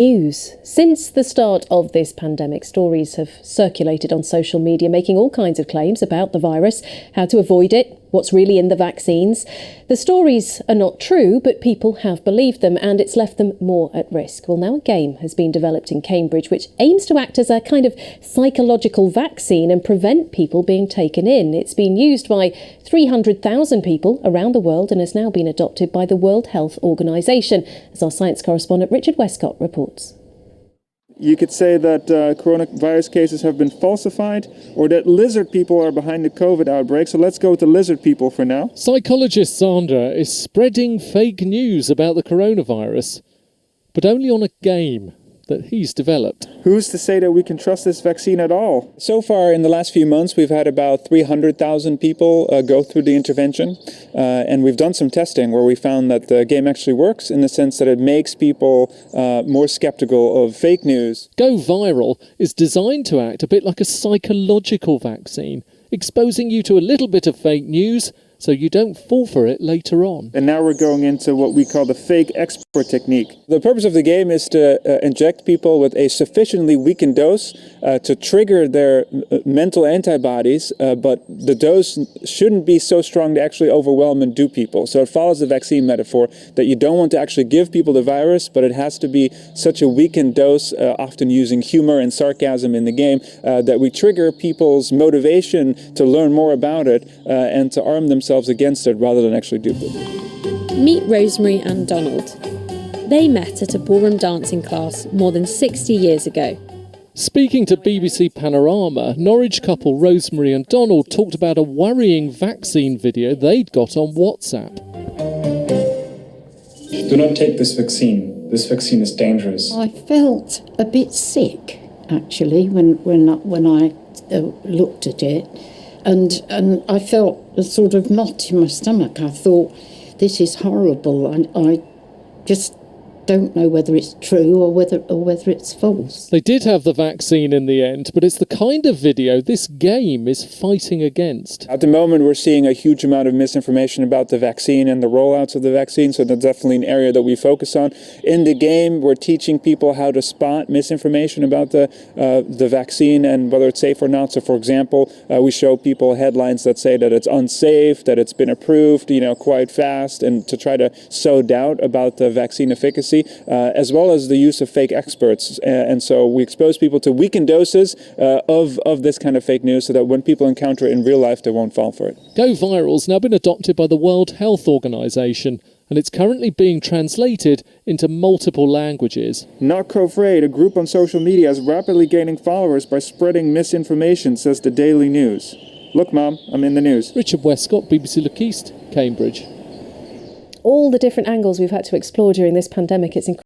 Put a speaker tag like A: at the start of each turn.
A: News. Since the start of this pandemic, stories have circulated on social media making all kinds of claims about the virus, how to avoid it, what's really in the vaccines. The stories are not true, but people have believed them and it's left them more at risk. Well, now a game has been developed in Cambridge which aims to act as a kind of psychological vaccine and prevent people being taken in. It's been used by 300,000 people around the world and has now been adopted by the World Health Organization, as our science correspondent Richard Westcott reports.
B: You could say that coronavirus cases have been falsified, or that lizard people are behind the COVID outbreak. So let's go with the lizard people for now.
C: Psychologist Sandra is spreading fake news about the coronavirus, but only on a game that he's developed.
B: Who's to say that we can trust this vaccine at all?
D: So far, in the last few months, we've had about 300,000 people go through the intervention. And we've done some testing where we found that the game actually works in the sense that it makes people more skeptical of fake news.
C: GoViral is designed to act a bit like a psychological vaccine, exposing you to a little bit of fake news so you don't fall for it later on.
B: And now we're going into what we call the fake expert technique.
D: The purpose of the game is to inject people with a sufficiently weakened dose to trigger their mental antibodies, but the dose shouldn't be so strong to actually overwhelm and dupe people. So it follows the vaccine metaphor that you don't want to actually give people the virus, but it has to be such a weakened dose, often using humor and sarcasm in the game, that we trigger people's motivation to learn more about it and to arm themselves against it rather than actually dupe it.
E: Meet Rosemary and Donald. They met at a ballroom dancing class more than 60 years ago.
C: Speaking to BBC Panorama, Norwich couple Rosemary and Donald talked about a worrying vaccine video they'd got on WhatsApp.
F: Do not take this vaccine. This vaccine is dangerous.
G: I felt a bit sick, actually, when I looked at it. And I felt a sort of knot in my stomach. I thought, this is horrible. And I just don't know whether it's true or whether it's false.
C: They did have the vaccine in the end, but it's the kind of video this game is fighting against.
D: At the moment, we're seeing a huge amount of misinformation about the vaccine and the rollouts of the vaccine, so that's definitely an area that we focus on. In the game, we're teaching people how to spot misinformation about the vaccine and whether it's safe or not. So, for example, we show people headlines that say that it's unsafe, that it's been approved, quite fast, and to try to sow doubt about the vaccine efficacy. As well as the use of fake experts. And so we expose people to weakened doses of this kind of fake news so that when people encounter it in real life, they won't fall for it.
C: GoViral's now been adopted by the World Health Organization, and it's currently being translated into multiple languages.
B: Not GoViral, a group on social media, is rapidly gaining followers by spreading misinformation, says the Daily News. Look, Mom, I'm in the news.
C: Richard Westcott, BBC Look East, Cambridge.
A: All the different angles we've had to explore during this pandemic, it's incredible.